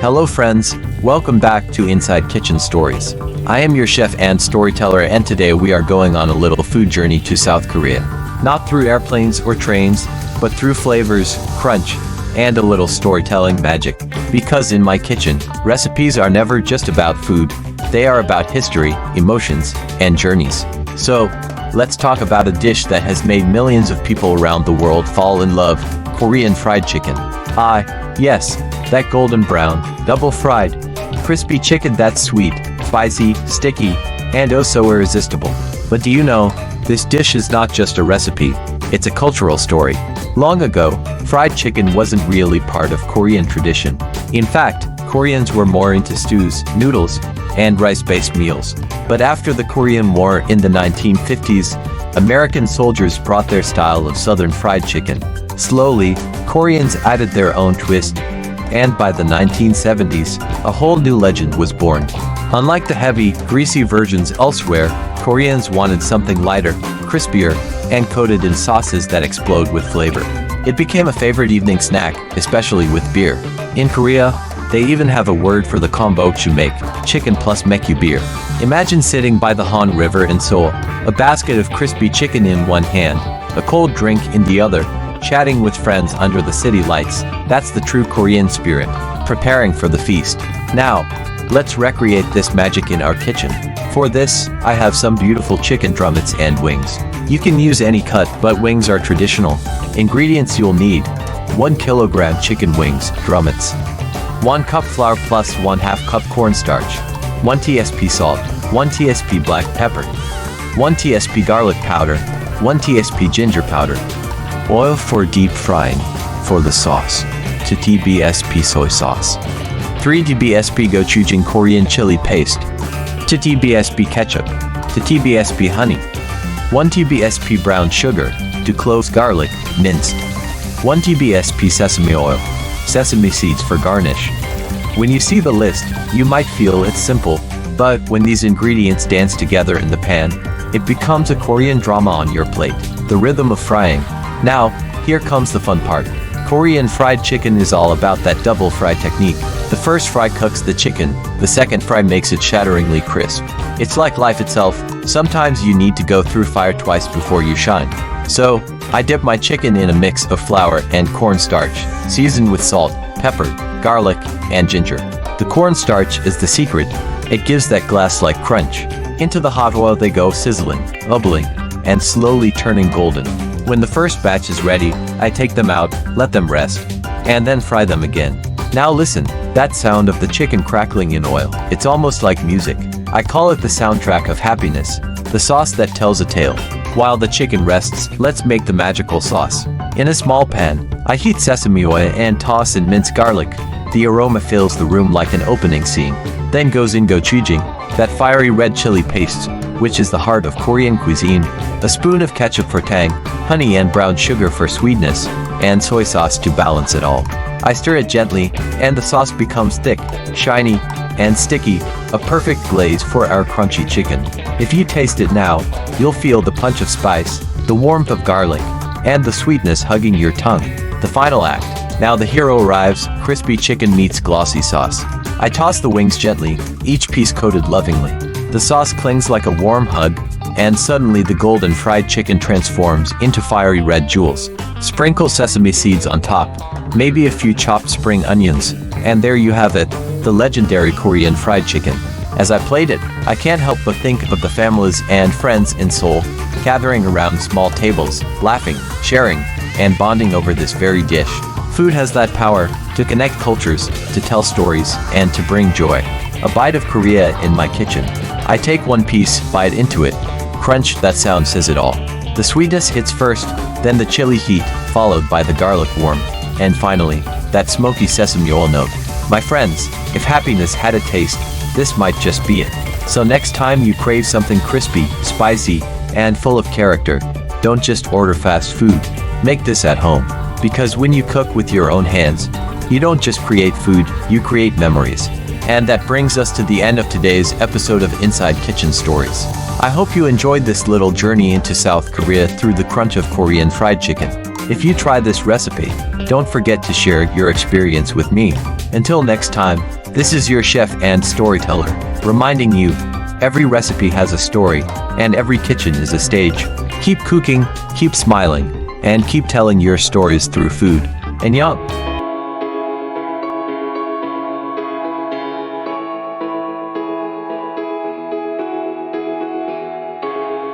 Hello friends, welcome back to Inside Kitchen Stories. I am your chef and storyteller, and today we are going on a little food journey to South Korea. Not through airplanes or trains, but through flavors, crunch, and a little storytelling magic. Because in my kitchen, recipes are never just about food, they are about history, emotions, and journeys. So, let's talk about a dish that has made millions of people around the world fall in love: Korean fried chicken. Yes, that golden brown, double-fried, crispy chicken that's sweet, spicy, sticky, and oh so irresistible. But do you know, this dish is not just a recipe, it's a cultural story. Long ago, fried chicken wasn't really part of Korean tradition. In fact, Koreans were more into stews, noodles, and rice-based meals. But after the Korean War in the 1950s, American soldiers brought their style of southern fried chicken. Slowly, Koreans added their own twist, and by the 1970s, a whole new legend was born. Unlike the heavy, greasy versions elsewhere, Koreans wanted something lighter, crispier, and coated in sauces that explode with flavor. It became a favorite evening snack, especially with beer. In Korea, they even have a word for the combo chimaek, chicken plus mekyu beer. Imagine sitting by the Han River in Seoul, a basket of crispy chicken in one hand, a cold drink in the other, chatting with friends under the city lights. That's the true Korean spirit, preparing for the feast. Now, let's recreate this magic in our kitchen. For this, I have some beautiful chicken drumettes and wings. You can use any cut, but wings are traditional. Ingredients you'll need: 1 kilogram chicken wings, drumettes, 1 cup flour plus 1/2 cup cornstarch, 1 tsp salt, 1 tsp black pepper, 1 tsp garlic powder, 1 tsp ginger powder. Oil for deep frying. For the sauce: 2 tbsp soy sauce, 3 tbsp gochujang Korean chili paste, 2 tbsp ketchup, 2 tbsp honey, 1 tbsp brown sugar, 2 cloves garlic, minced, 1 tbsp sesame oil, sesame seeds for garnish. When you see the list, you might feel it's simple, but when these ingredients dance together in the pan, it becomes a Korean drama on your plate. The rhythm of frying. Now, here comes the fun part. Korean fried chicken is all about that double fry technique. The first fry cooks the chicken, the second fry makes it shatteringly crisp. It's like life itself, sometimes you need to go through fire twice before you shine. So, I dip my chicken in a mix of flour and cornstarch, seasoned with salt, pepper, garlic, and ginger. The cornstarch is the secret. It gives that glass-like crunch. Into the hot oil they go, sizzling, bubbling, and slowly turning golden. When the first batch is ready, I take them out, let them rest, and then fry them again. Now listen, that sound of the chicken crackling in oil, it's almost like music. I call it the soundtrack of happiness, the sauce that tells a tale. While the chicken rests, let's make the magical sauce. In a small pan, I heat sesame oil and toss in minced garlic. The aroma fills the room like an opening scene. Then goes in gochujang, that fiery red chili paste, which is the heart of Korean cuisine. A spoon of ketchup for tang, honey and brown sugar for sweetness, and soy sauce to balance it all. I stir it gently, and the sauce becomes thick, shiny, and sticky, a perfect glaze for our crunchy chicken. If you taste it now, you'll feel the punch of spice, the warmth of garlic, and the sweetness hugging your tongue. The final act. Now the hero arrives: crispy chicken meets glossy sauce. I toss the wings gently, each piece coated lovingly. The sauce clings like a warm hug, and suddenly the golden fried chicken transforms into fiery red jewels. Sprinkle sesame seeds on top, maybe a few chopped spring onions, and there you have it, the legendary Korean fried chicken. As I played it, I can't help but think of the families and friends in Seoul, gathering around small tables, laughing, sharing, and bonding over this very dish. Food has that power to connect cultures, to tell stories, and to bring joy. A bite of Korea in my kitchen. I take one piece, bite into it. Crunch, that sound says it all. The sweetness hits first, then the chili heat, followed by the garlic warmth, and finally, that smoky sesame oil note. My friends, if happiness had a taste, this might just be it. So next time you crave something crispy, spicy, and full of character, don't just order fast food. Make this at home. Because when you cook with your own hands, you don't just create food, you create memories. And that brings us to the end of today's episode of Inside Kitchen Stories. I hope you enjoyed this little journey into South Korea through the crunch of Korean fried chicken. If you try this recipe, don't forget to share your experience with me. Until next time, this is your chef and storyteller, reminding you, every recipe has a story, and every kitchen is a stage. Keep cooking, keep smiling, and keep telling your stories through food. And